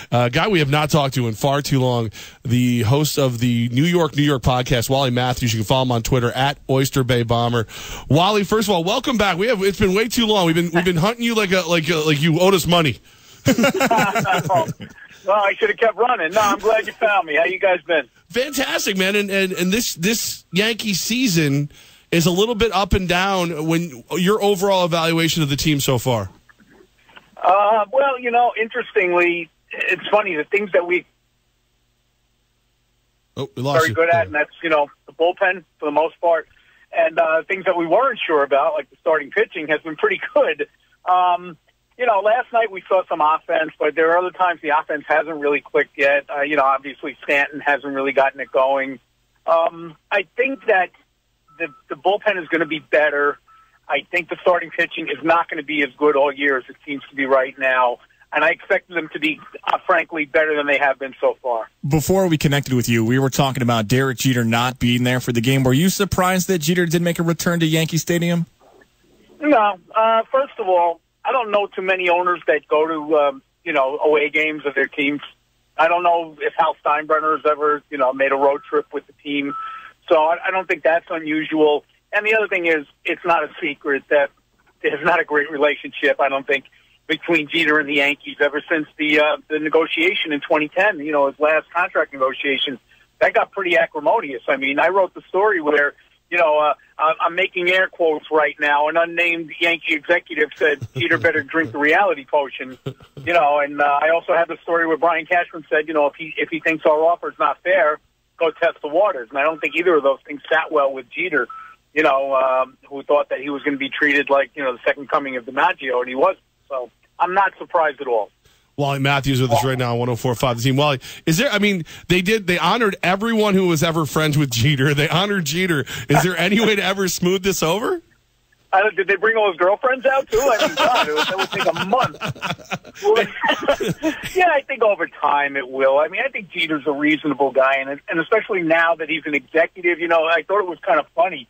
Guy we have not talked to in far too long, the host of the New York podcast, Wally Matthews. You can follow him on Twitter at Oyster Bay Bomber. Wally, first of all, welcome back. It's been way too long. We've been hunting you like you owed us money. Well, I should have kept running. No, I'm glad you found me. How you guys been? Fantastic, man. And this Yankee season is a little bit up and down. When your overall evaluation of the team so far? Well, interestingly, it's funny, the things that we very good at, and that's, the bullpen for the most part, and things that we weren't sure about, like the starting pitching, has been pretty good. Last night we saw some offense, but there are other times the offense hasn't really clicked yet. Obviously Stanton hasn't really gotten it going. I think that the bullpen is going to be better. I think the starting pitching is not going to be as good all year as it seems to be right now. And I expect them to be, frankly, better than they have been so far. Before we connected with you, we were talking about Derek Jeter not being there for the game. Were you surprised that Jeter did make a return to Yankee Stadium? No. First of all, I don't know too many owners that go to, away games of their teams. I don't know if Hal Steinbrenner has ever, made a road trip with the team. So I don't think that's unusual. And the other thing is, it's not a secret that there's not a great relationship, I don't think, between Jeter and the Yankees ever since the negotiation in 2010, his last contract negotiation. That got pretty acrimonious. I mean, I wrote the story where, I'm making air quotes right now, an unnamed Yankee executive said Jeter better drink the reality potion, and I also had the story where Brian Cashman said, if he thinks our offer is not fair, go test the waters. And I don't think either of those things sat well with Jeter, who thought that he was going to be treated like, the second coming of DiMaggio, and he wasn't. So I'm not surprised at all. Wally Matthews with us right now on 104.5 The Team. Wally, they honored everyone who was ever friends with Jeter. They honored Jeter. Is there any way to ever smooth this over? Did they bring all his girlfriends out, too? I mean, God, that would take a month. Yeah, I think over time it will. I mean, I think Jeter's a reasonable guy, and especially now that he's an executive, I thought it was kind of funny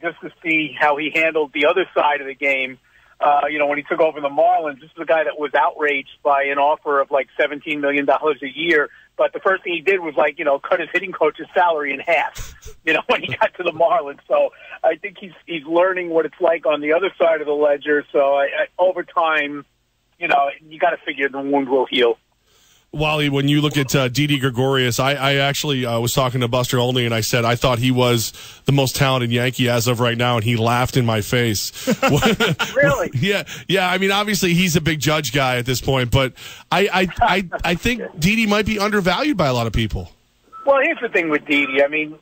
just to see how he handled the other side of the game. When he took over the Marlins, this is a guy that was outraged by an offer of like $17 million a year. But the first thing he did was cut his hitting coach's salary in half, when he got to the Marlins. So I think he's learning what it's like on the other side of the ledger. So over time, you got to figure the wound will heal. Wally, when you look at Didi Gregorius, I actually was talking to Buster Olney, and I said I thought he was the most talented Yankee as of right now, and he laughed in my face. Really? Yeah. I mean, obviously he's a big Judge guy at this point, but I think Didi might be undervalued by a lot of people. Well, here's the thing with Didi. I mean,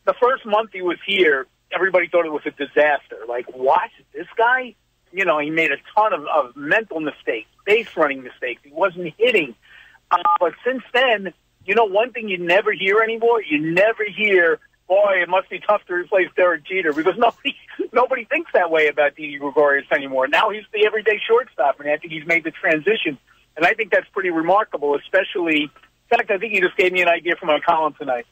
the first month he was here, everybody thought it was a disaster. Like, what? This guy? He made a ton of mental mistakes, base running mistakes. He wasn't hitting. But since then, one thing you never hear anymore, you never hear, boy, it must be tough to replace Derek Jeter, because nobody thinks that way about Didi Gregorius anymore. Now he's the everyday shortstop, and I think he's made the transition. And I think that's pretty remarkable, especially, in fact, I think you just gave me an idea for my column tonight.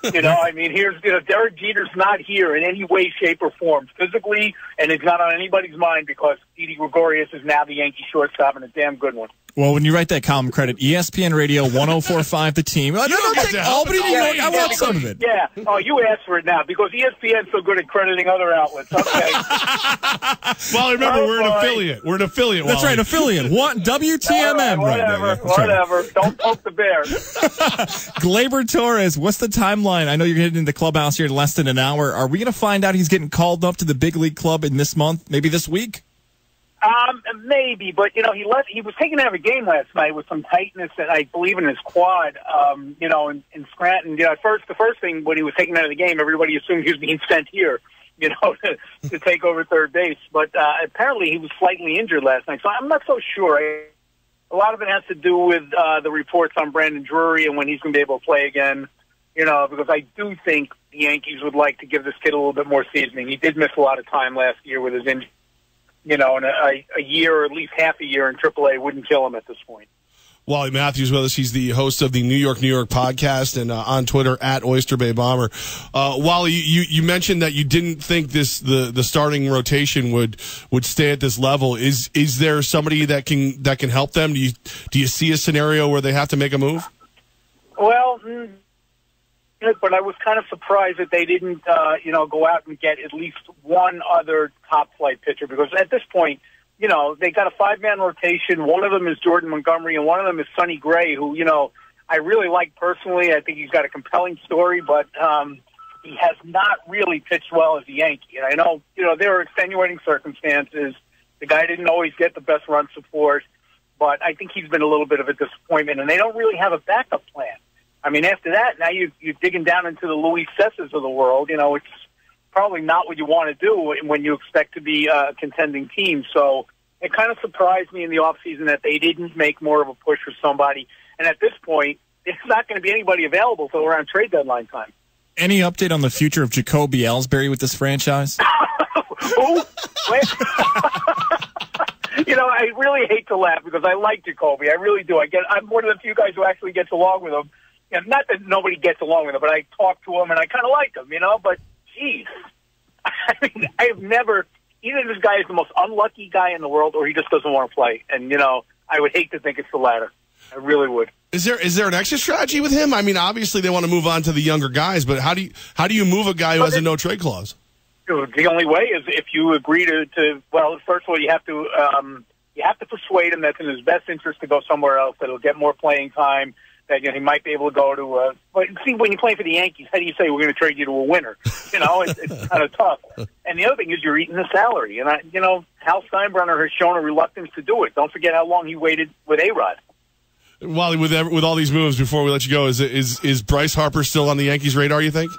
I mean, Derek Jeter's not here in any way, shape, or form, physically, and it's not on anybody's mind because Didi Gregorius is now the Yankee shortstop, and a damn good one. Well, when you write that column, credit ESPN Radio 104.5 The Team. No, take Albany, New York. I want some of it. Yeah. Oh, you asked for it now because ESPN's so good at crediting other outlets. Okay. Well, remember, we're an affiliate. We're an affiliate. That's right, affiliate. WTMM. Whatever. Don't poke the bear. Gleyber Torres, what's the timeline? I know you're heading into the clubhouse here in less than an hour. Are we going to find out he's getting called up to the big league club in this month? Maybe this week? Maybe, but he was taken out of a game last night with some tightness, and I believe in his quad. In Scranton. The first thing when he was taken out of the game, everybody assumed he was being sent here, to take over third base. But apparently he was slightly injured last night, so I'm not so sure. A lot of it has to do with the reports on Brandon Drury and when he's going to be able to play again. Because I do think the Yankees would like to give this kid a little bit more seasoning. He did miss a lot of time last year with his injury. And a year or at least half a year in AAA wouldn't kill him at this point. Wally Matthews with us. He's the host of the New York podcast and on Twitter at Oyster Bay Bomber. Wally, you mentioned that you didn't think the starting rotation would stay at this level. Is there somebody that can help them? Do you see a scenario where they have to make a move? Well, but I was kind of surprised that they didn't go out and get at least one other top flight pitcher, because at this point, they got a 5-man rotation. One of them is Jordan Montgomery, and one of them is Sonny Gray, who, I really like personally. I think he's got a compelling story, but he has not really pitched well as a Yankee. And I know, there are extenuating circumstances. The guy didn't always get the best run support, but I think he's been a little bit of a disappointment, and they don't really have a backup plan. I mean, after that, now you're digging down into the Luis Cessas of the world. It's probably not what you want to do when you expect to be a contending team. So it kind of surprised me in the offseason that they didn't make more of a push for somebody. And at this point, there's not going to be anybody available till around trade deadline time. Any update on the future of Jacoby Ellsbury with this franchise? Who? I really hate to laugh because I like Jacoby. I really do. I'm one of the few guys who actually gets along with him. Not that nobody gets along with him, but I talk to him and I kind of like him, But, geez, I mean, I have never. Either this guy is the most unlucky guy in the world, or he just doesn't want to play. And I would hate to think it's the latter. I really would. Is there an exit strategy with him? I mean, obviously they want to move on to the younger guys, but how do you move a guy who has a no trade clause? The only way is if you agree to. Well, first of all, you have to persuade him that's in his best interest to go somewhere else, that he'll get more playing time. That he might be able to go to. But see, when you play for the Yankees, how do you say we're going to trade you to a winner? It's kind of tough. And the other thing is you're eating the salary. And Hal Steinbrenner has shown a reluctance to do it. Don't forget how long he waited with A-Rod. Wally, with all these moves, before we let you go, is Bryce Harper still on the Yankees' radar, you think?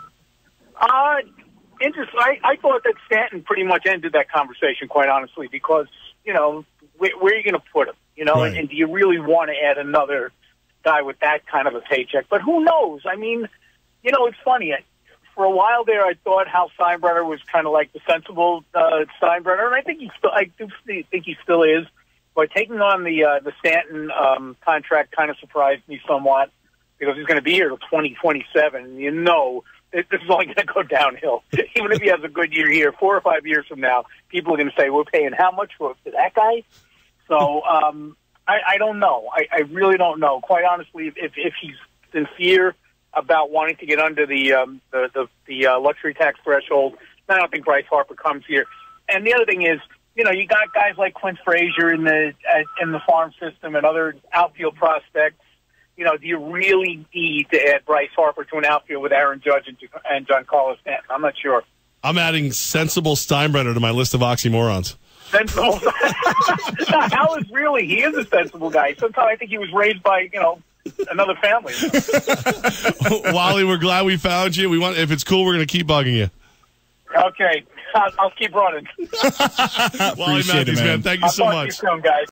Interesting. I thought that Stanton pretty much ended that conversation, quite honestly, because where are you going to put him? Right. And do you really want to add another guy with that kind of a paycheck? But who knows? I mean, it's funny. For a while there, I thought Hal Steinbrenner was kind of like the sensible Steinbrenner, and I think I do think he still is. But taking on the Stanton contract kind of surprised me somewhat, because he's going to be here till 2027. This is only going to go downhill. Even if he has a good year here, 4 or 5 years from now, people are going to say, "We're paying how much for that guy?" So. I don't know. I really don't know. Quite honestly, if he's sincere about wanting to get under the luxury tax threshold, I don't think Bryce Harper comes here. And the other thing is, you got guys like Clint Frazier in the farm system and other outfield prospects. Do you really need to add Bryce Harper to an outfield with Aaron Judge and Giancarlo Stanton? I'm not sure. I'm adding sensible Steinbrenner to my list of oxymorons. Sensible. Hal is he is a sensible guy. Sometimes I think he was raised by, another family. Wally, we're glad we found you. If it's cool, we're going to keep bugging you. Okay. I'll keep running. Wally Matthews, man. Thank you so much. I'll talk to you soon, guys.